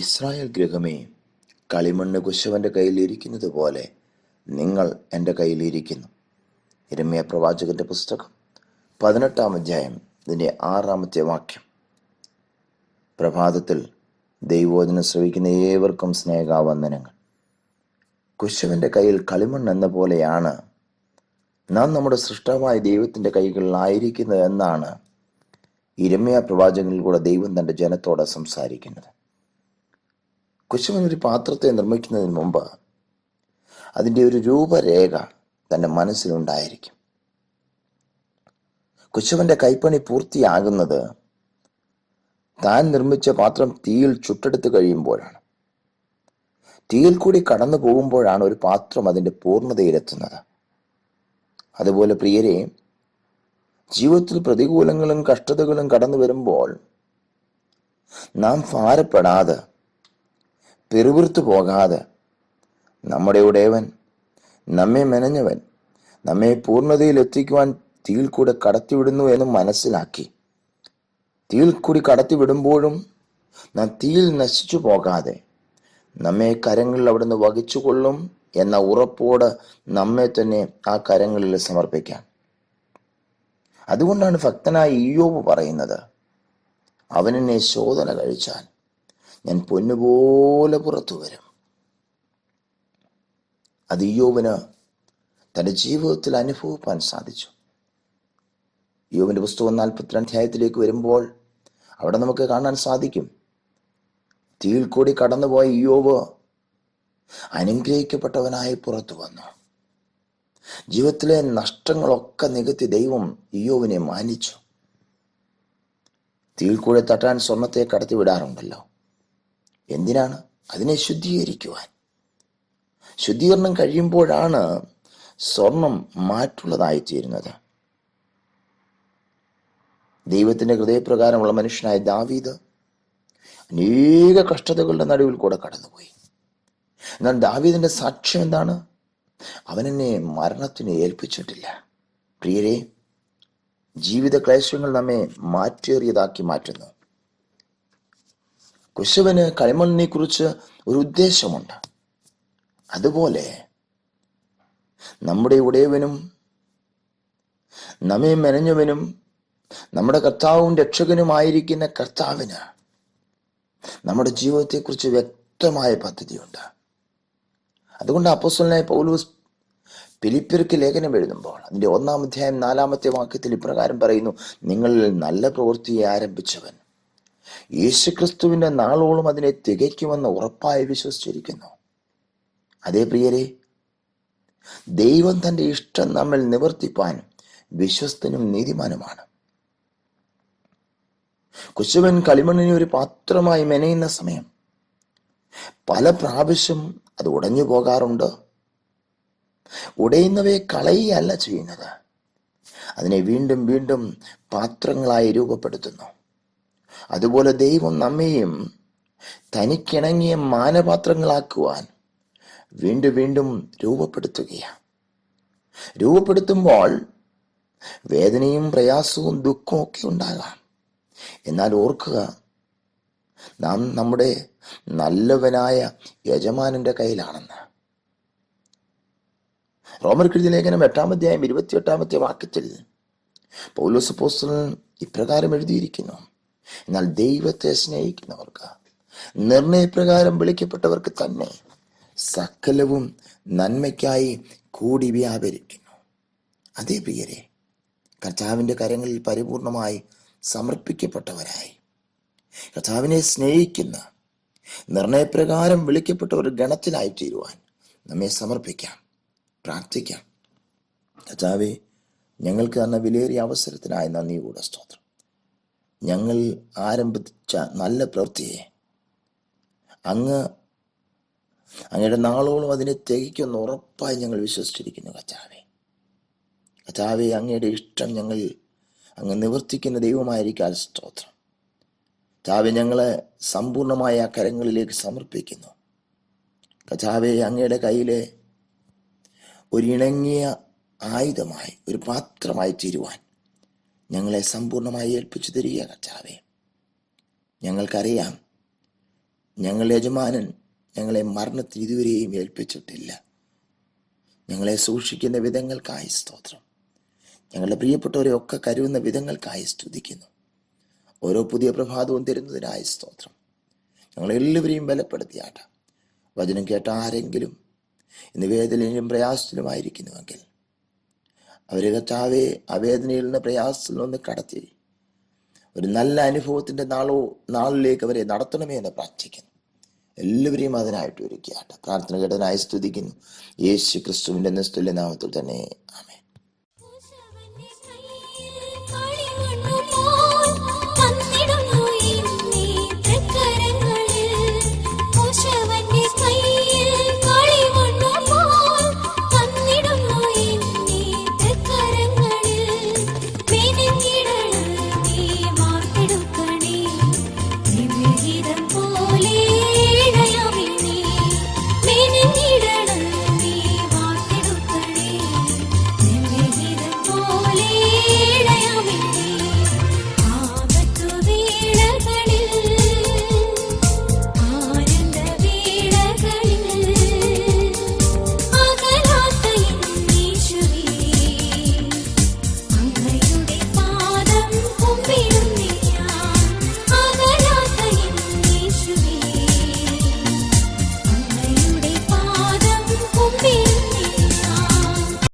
Israel ഗൃഹമേ, കളിമണ്ണ് കുശവന്റെ കയ്യിലിരിക്കുന്നത് പോലെ നിങ്ങൾ എൻ്റെ കയ്യിലിരിക്കുന്നു. യിരെമ്യാ പ്രവാചകന്റെ പുസ്തകം 18-ാം അധ്യായം ഇതിൻ്റെ 6-ാമത്തെ വാക്യം. പ്രഭാതത്തിൽ ദൈവവചനം ശ്രവിക്കുന്ന ഏവർക്കും സ്നേഹാവന്ദനങ്ങൾ. കുശവന്റെ കയ്യിൽ കളിമണ്ണ് എന്ന പോലെയാണ് നാം നമ്മുടെ സൃഷ്ടാവായ ദൈവത്തിൻ്റെ കൈകളിലായിരിക്കുന്നത് എന്നാണ് യിരെമ്യാ പ്രവാചകനിലൂടെ ദൈവം തൻ്റെ ജനത്തോട് സംസാരിക്കുന്നത്. കുശവൻ ഒരു പാത്രത്തെ നിർമ്മിക്കുന്നതിന് മുമ്പ് അതിൻ്റെ ഒരു രൂപരേഖ തൻ്റെ മനസ്സിലുണ്ടായിരിക്കും. കുശവന്റെ കൈപ്പണി പൂർത്തിയാകുന്നത് താൻ നിർമ്മിച്ച പാത്രം തീയിൽ ചുട്ടെടുത്ത് കഴിയുമ്പോഴാണ്. തീയിൽ കൂടി കടന്നു പോകുമ്പോഴാണ് ഒരു പാത്രം അതിൻ്റെ പൂർണ്ണതയിലെത്തുന്നത്. അതുപോലെ പ്രിയരെ, ജീവിതത്തിൽ പ്രതികൂലങ്ങളും കഷ്ടതകളും കടന്നു വരുമ്പോൾ നാം ഭാരപ്പെടാതെ, പിറുപിറുത്തു പോകാതെ, നമ്മുടെ ഉടയവൻ, നമ്മെ മെനഞ്ഞവൻ, നമ്മെ പൂർണ്ണതയിൽ എത്തിക്കുവാൻ തീയിൽ കൂടെ കടത്തിവിടുന്നു എന്ന് മനസ്സിലാക്കി, തീയിൽ കൂടി കടത്തിവിടുമ്പോഴും നാം തീയിൽ നശിച്ചു പോകാതെ നമ്മെ കരങ്ങളിൽ അവിടുന്ന് വഹിച്ചുകൊള്ളും എന്ന ഉറപ്പോട് നമ്മെ തന്നെ ആ കരങ്ങളിൽ സമർപ്പിക്കാം. അതുകൊണ്ടാണ് ഭക്തനായ ഇയ്യോബ് പറയുന്നത്, അവനെന്നെ ശോധന കഴിച്ചാൽ ഞാൻ പൊന്നുപോലെ പുറത്തു വരും. അത് ഇയ്യോബിന് തൻ്റെ ജീവിതത്തിൽ അനുഭവിപ്പാൻ സാധിച്ചു. ഇയ്യോബിന്റെ പുസ്തകം 42-ാം അധ്യായത്തിലേക്ക് വരുമ്പോൾ അവിടെ നമുക്ക് കാണാൻ സാധിക്കും, തീയിൽ കൂടി കടന്നുപോയ ഇയ്യോബ് അനുഗ്രഹിക്കപ്പെട്ടവനായി പുറത്തു വന്നു. ജീവിതത്തിലെ നഷ്ടങ്ങളൊക്കെ നികത്തി ദൈവം ഇയ്യോബിനെ മാനിച്ചു. തീയിൽ കൂടെ തട്ടാൻ സ്വർണത്തെ കടത്തി വിടാറുണ്ടല്ലോ. എന്തിനാണ്? അതിനെ ശുദ്ധീകരിക്കുവാൻ. ശുദ്ധീകരണം കഴിയുമ്പോഴാണ് സ്വർണം മാറ്റുള്ളതായിത്തീരുന്നത്. ദൈവത്തിന്റെ ഹൃദയപ്രകാരമുള്ള മനുഷ്യനായ ദാവീദ് അനേക കഷ്ടതകളുടെ നടുവിൽ കൂടെ കടന്നുപോയി. എന്നാൽ ദാവീദിന്റെ സാക്ഷ്യം എന്താണ്? അവനെന്നെ മരണത്തിന് ഏൽപ്പിച്ചിട്ടില്ല. പ്രിയരെ, ജീവിത ക്ലേശങ്ങൾ നമ്മെ മാറ്റേറിയതാക്കി മാറ്റുന്നു. കുശവന് കളിമണ്ണിനെ കുറിച്ച് ഒരു ഉദ്ദേശമുണ്ട്. അതുപോലെ നമ്മുടെ ഉടയവനും നമ്മെ മെനഞ്ഞവനും നമ്മുടെ കർത്താവും രക്ഷകനുമായിരിക്കുന്ന കർത്താവിന് നമ്മുടെ ജീവിതത്തെക്കുറിച്ച് വ്യക്തമായ പദ്ധതിയുണ്ട്. അതുകൊണ്ട് അപ്പോസ്തലനായ പൗലോസ് ഫിലിപ്പ്യർക്ക് ലേഖനം എഴുതുമ്പോൾ അതിൻ്റെ 1-ാം അധ്യായം 4-ാമത്തെ വാക്യത്തിൽ ഇപ്രകാരം പറയുന്നു, നിങ്ങളിൽ നല്ല പ്രവൃത്തിയെ ആരംഭിച്ചവൻ യേശുക്രിസ്തുവിന്റെ നാളോളം അതിനെ തികയ്ക്കുമെന്ന് ഉറപ്പായി വിശ്വസിച്ചിരിക്കുന്നു. അതേ പ്രിയരെ, ദൈവം തൻ്റെ ഇഷ്ടം നമ്മിൽ നിവർത്തിപ്പാൻ വിശ്വസ്തനും നീതിമാനുമാണ്. കുശവൻ കളിമണ്ണിനെ ഒരു പാത്രമായി മെനയുന്ന സമയം പല പ്രാവശ്യം അത് ഉടഞ്ഞു പോകാറുണ്ട്. ഉടയുന്നവയെ കളയുകയല്ല ചെയ്യുന്നത്, അതിനെ വീണ്ടും വീണ്ടും പാത്രങ്ങളായി രൂപപ്പെടുത്തുന്നു. അതുപോലെ ദൈവം നമ്മെയും തനിക്കിണങ്ങിയ മാനപാത്രങ്ങളാക്കുവാൻ വീണ്ടും വീണ്ടും രൂപപ്പെടുത്തുകയാണ്. രൂപപ്പെടുത്തുമ്പോൾ വേദനയും പ്രയാസവും ദുഃഖവും ഒക്കെ ഉണ്ടാകാം. എന്നാൽ ഓർക്കുക, നാം നമ്മുടെ നല്ലവനായ യജമാനന്റെ കയ്യിലാണെന്ന്. റോമർക്കെഴുതിയ ലേഖനം 8-ാം അധ്യായം 28-ാമത്തെ വാക്യത്തിൽ പൗലോസ് അപ്പോസ്തലൻ ഇപ്രകാരം എഴുതിയിരിക്കുന്നു, എന്നാൽ ദൈവത്തെ സ്നേഹിക്കുന്നവർക്ക്, നിർണയപ്രകാരം വിളിക്കപ്പെട്ടവർക്ക് തന്നെ സകലവും നന്മയ്ക്കായി കൂടി വ്യാപരിക്കുന്നു. അതേ പ്രിയരെ, കർത്താവിൻ്റെ കരങ്ങളിൽ പരിപൂർണമായി സമർപ്പിക്കപ്പെട്ടവരായി കർത്താവിനെ സ്നേഹിക്കുന്ന നിർണയപ്രകാരം വിളിക്കപ്പെട്ട ഒരു ഗണത്തിലായി തീരുവാൻ നമ്മെ സമർപ്പിക്കാം, പ്രാർത്ഥിക്കാം. കർത്താവേ, ഞങ്ങൾക്ക് തന്ന വിലയേറിയ അവസരത്തിനായി നന്ദിയോടെ സ്തോത്രം. ഞങ്ങൾ ആരംഭിച്ച നല്ല പ്രവൃത്തിയെ അങ്ങയുടെ നാളോളം അതിനെ തികയ്ക്കുമെന്ന് ഉറപ്പായി ഞങ്ങൾ വിശ്വസിച്ചിരിക്കുന്നു. കർത്താവേ, അങ്ങയുടെ ഇഷ്ടം ഞങ്ങൾ അങ്ങ് നിവർത്തിക്കുന്ന ദൈവമായിരിക്കാൻ സ്തോത്രം. കർത്താവേ, ഞങ്ങളെ സമ്പൂർണമായ ആ കരങ്ങളിലേക്ക് സമർപ്പിക്കുന്നു. കർത്താവേ, അങ്ങയുടെ കയ്യിലെ ഒരു ഇണങ്ങിയ ആയുധമായി, ഒരു പാത്രമായി തീരുവാൻ ഞങ്ങളെ സമ്പൂർണമായി ഏൽപ്പിച്ചു തരിക. കർത്താവേ, ഞങ്ങൾക്കറിയാം ഞങ്ങളുടെ യജമാനൻ ഞങ്ങളെ മരണത്തിന് ഇതുവരെയും ഏൽപ്പിച്ചിട്ടില്ല. ഞങ്ങളെ സൂക്ഷിക്കുന്ന വിധങ്ങൾക്കായി സ്തോത്രം. ഞങ്ങളുടെ പ്രിയപ്പെട്ടവരെ ഒക്കെ കരുതുന്ന വിധങ്ങൾക്കായി സ്തുതിക്കുന്നു. ഓരോ പുതിയ പ്രഭാതവും തരുന്നതിനായി സ്തോത്രം. ഞങ്ങളെല്ലാവരെയും ബലപ്പെടുത്തിയാട്ടെ. വചനം കേട്ട ആരെങ്കിലും ഇന്ന് വേദനയിലും പ്രയാസത്തിലുമായിരിക്കുന്നുവെങ്കിൽ അവരെ കർത്താവേ, ആ വേദനയിൽ നിന്ന് പ്രയാസത്തിൽ നിന്ന് കടത്തി ഒരു നല്ല അനുഭവത്തിൻ്റെ നാളിലേക്ക് അവരെ നടത്തണമേ എന്ന് പ്രാർത്ഥിക്കുന്നു. എല്ലാവരെയും അതിനായിട്ട് ഒരുക്കിയാട്ടെ. പ്രാർത്ഥന കേട്ടതിനായി സ്തുതിക്കുന്നു. യേശു ക്രിസ്തുവിൻ്റെ നിസ്തുല്യ നാമത്തിൽ തന്നെ ആമേൻ.